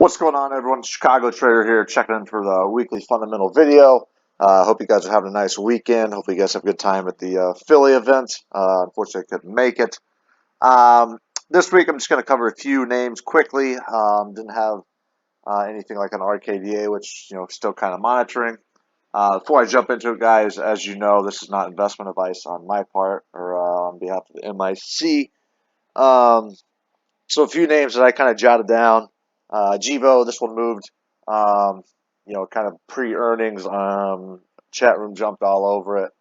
What's going on, everyone? Chicago Trader here, checking in for the weekly fundamental video. Hope you guys are having a nice weekend. Hopefully, you guys have a good time at the Philly event. Unfortunately, I couldn't make it. Um, this week, I'm just going to cover a few names quickly. Didn't have anything like an RKDA, which still kind of monitoring. Before I jump into it, guys, as you know, this is not investment advice on my part or on behalf of the MIC. So a few names that I kind of jotted down. Jivo, this one moved, um, kind of pre-earnings. Chat room jumped all over it.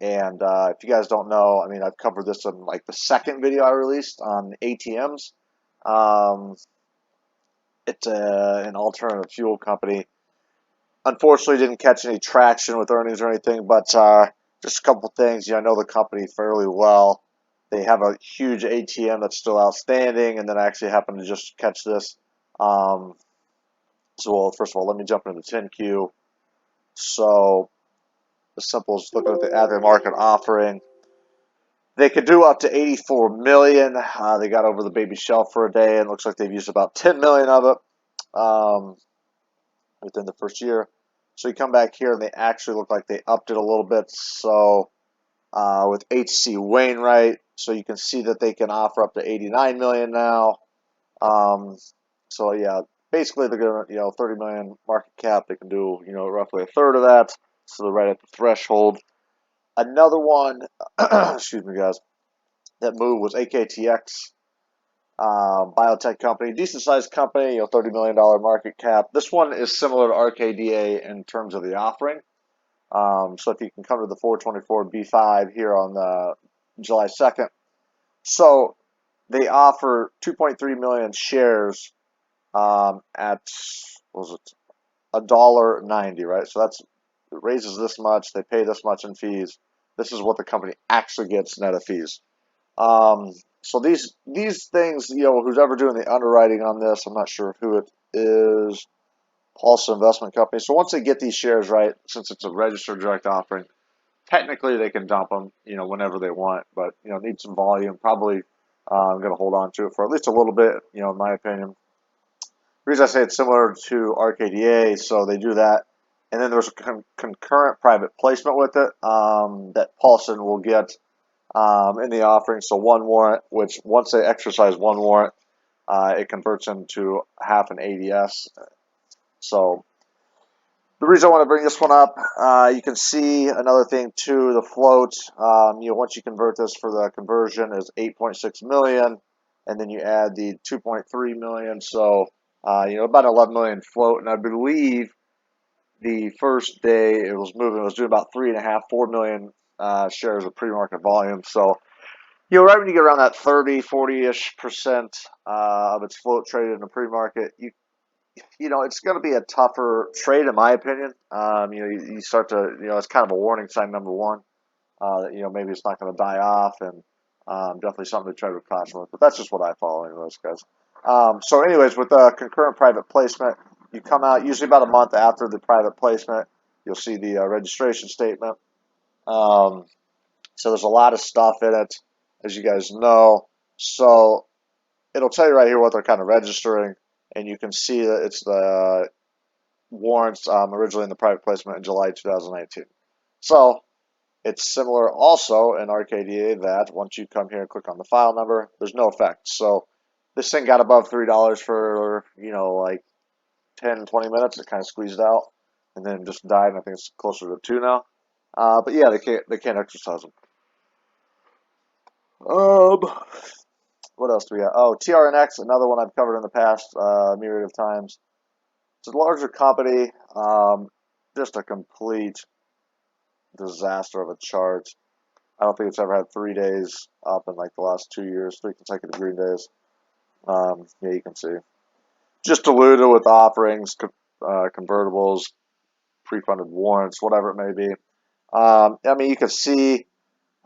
And if you guys don't know, I mean, I've covered this in like the second video I released on ATMs. Um, it's an alternative fuel company. Unfortunately, didn't catch any traction with earnings or anything, but just a couple things. I know the company fairly well. They have a huge ATM that's still outstanding, and then I actually happened to just catch this. Um, well, first of all, let me jump into the 10Q. So the simple is looking at the aftermarket offering. They could do up to 84 million. They got over the baby shelf for a day, and it looks like they've used about 10 million of it within the first year. So you come back here, and they actually look like they upped it a little bit. So with HC Wainwright, so you can see that they can offer up to 89 million now. So yeah, basically they're gonna 30 million market cap. They can do roughly a third of that, so they're right at the threshold. Another one, excuse me, guys, that move was AKTX, biotech company, decent sized company, $30 million market cap. This one is similar to RKDA in terms of the offering. So if you can come to the 424 B5 here on July 2nd. So they offer 2.3 million shares at, what was it, $1.90, right? So it raises this much, they pay this much in fees. This is what the company actually gets net of fees. So these things, who's ever doing the underwriting on this, I'm not sure who it is. Paulson Investment Company. So once they get these shares right, since it's a registered direct offering, technically they can dump them, whenever they want, but need some volume. Probably I'm going to hold on to it for at least a little bit, in my opinion. The reason I say it's similar to RKDA, so they do that, and then there's a concurrent private placement with it that Paulson will get in the offering. So one warrant, which once they exercise one warrant, it converts into half an ADS. So the reason I want to bring this one up, you can see another thing too. The float, once you convert this for the conversion, is 8.6 million, and then you add the 2.3 million, so about 11 million float. And I believe the first day it was moving, it was doing about 3.5, 4 million shares of pre-market volume. So right when you get around that 30, 40-ish% of its float traded in the pre-market, it's going to be a tougher trade, in my opinion. You start to, it's kind of a warning sign, number one, that, maybe it's not going to die off, and definitely something to try to caution with. But that's just what I follow, anyways, guys. So anyways, with the concurrent private placement, you come out usually about a month after the private placement. You'll see the registration statement. So there's a lot of stuff in it, as you guys know. So it'll tell you right here what they're kind of registering, and you can see that it's the warrants originally in the private placement in July 2019. So it's similar also in RKDA that once you come here and click on the file number, there's no effect. So this thing got above $3 for, like 10, 20 minutes. It kind of squeezed out and then just died. And I think it's closer to 2 now. But yeah, they can't exercise them. What else do we have? Oh, TRNX, another one I've covered in the past myriad of times. It's a larger company, just a complete disaster of a chart. I don't think it's ever had 3 days up in like the last 2 years, 3 consecutive green days. Yeah, you can see. Just diluted with offerings, convertibles, pre-funded warrants, whatever it may be. I mean, you can see,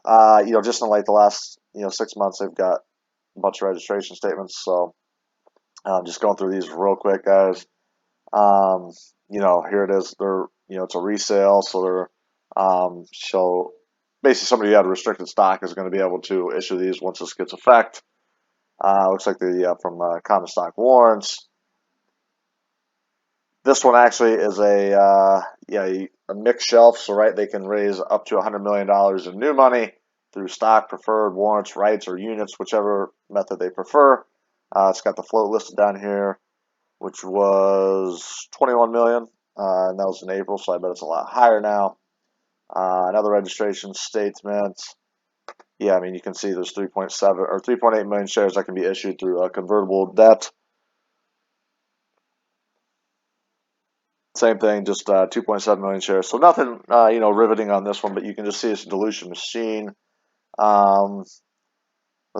just in like the last, 6 months, they've got a bunch of registration statements. So just going through these real quick, guys. Here it is. They're, it's a resale, so they're, so basically somebody who had a restricted stock is going to be able to issue these once this gets effect. Looks like the from common stock warrants. This one actually is a mixed shelf, so right, they can raise up to $100 million in new money through stock, preferred, warrants, rights, or units, whichever method they prefer. It's got the float listed down here, which was 21 million, and that was in April, so I bet it's a lot higher now. Another registration statement. Yeah, I mean, you can see there's 3.7 or 3.8 million shares that can be issued through convertible debt. Same thing, just 2.7 million shares. So nothing, riveting on this one, but you can just see it's a dilution machine. Let's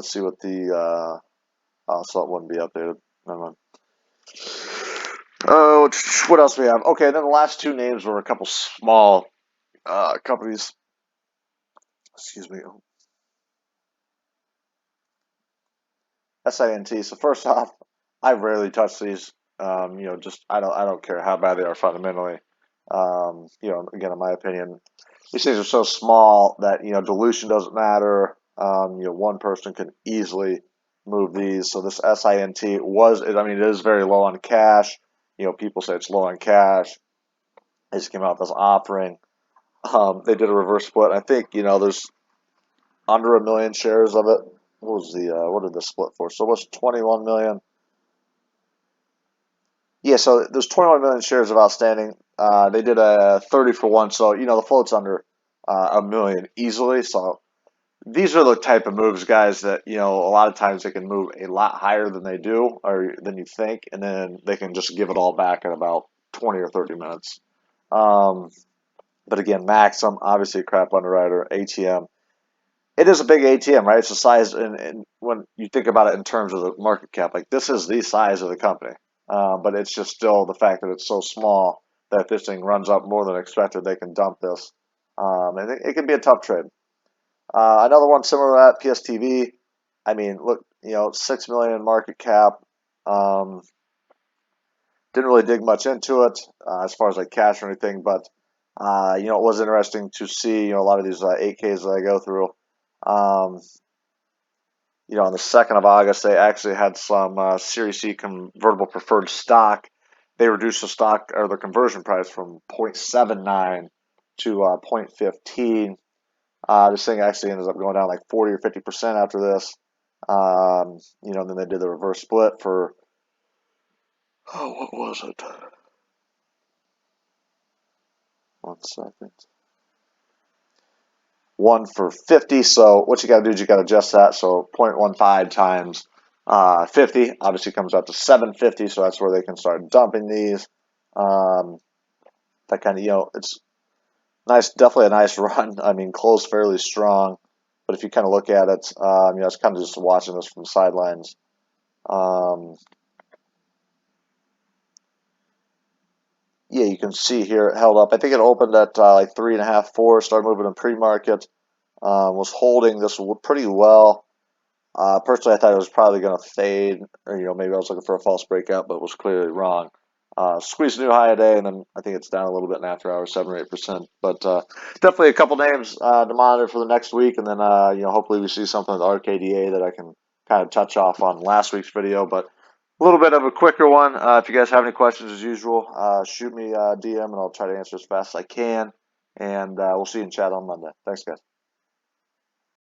see what the so it wouldn't be updated. Never mind. Oh, what else do we have? Okay, then the last two names were a couple small companies. Excuse me. SINT. So first off, I rarely touch these. Just I don't care how bad they are fundamentally. Again, in my opinion, these things are so small that dilution doesn't matter. One person can easily move these. So this SINT it is very low on cash. People say it's low on cash. They just came out with this offering. They did a reverse split. I think there's under 1 million shares of it. What did the split for? So what's 21 million? Yeah, so there's 21 million shares of outstanding. They did a 30 for 1, so the float's under 1 million easily. So these are the type of moves, guys, that a lot of times they can move a lot higher than they do or than you think, and then they can just give it all back in about 20 or 30 minutes. But again, Maxim, obviously a crap underwriter, ATM. It is a big ATM, right? It's the size, and when you think about it in terms of the market cap, like this is the size of the company. But it's just still the fact that it's so small that if this thing runs up more than expected, they can dump this. And it can be a tough trade. Another one similar to that, PSTV. I mean, look, 6 million market cap. Um, didn't really dig much into it as far as like cash or anything, but it was interesting to see a lot of these 8Ks that I go through. Um, on the 2nd of August, they actually had some Series C convertible preferred stock. They reduced the stock or the conversion price from 0.79 to 0.15. This thing actually ended up going down like 40 or 50% after this. Then they did the reverse split for, what was it? 1 second. 1 for 50. So what you got to do is you got to adjust that. So 0.15 times 50 obviously comes out to 750. So that's where they can start dumping these. That kind of, it's nice, definitely a nice run. I mean, closed fairly strong. But if you kind of look at it, it's kind of just watching this from the sidelines. Yeah, you can see here it held up. I think it opened at like 3.5, 4, started moving in pre-market. Was holding this pretty well. Personally, I thought it was probably going to fade, or maybe I was looking for a false breakout, but was clearly wrong. Squeezed a new high a day, and then I think it's down a little bit in after hours, 7 or 8%. But definitely a couple names to monitor for the next week, and then hopefully we see something with RKDA that I can kind of touch off on last week's video. But a little bit of a quicker one. If you guys have any questions, as usual, shoot me a DM, and I'll try to answer as fast as I can. And we'll see you in chat on Monday. Thanks, guys.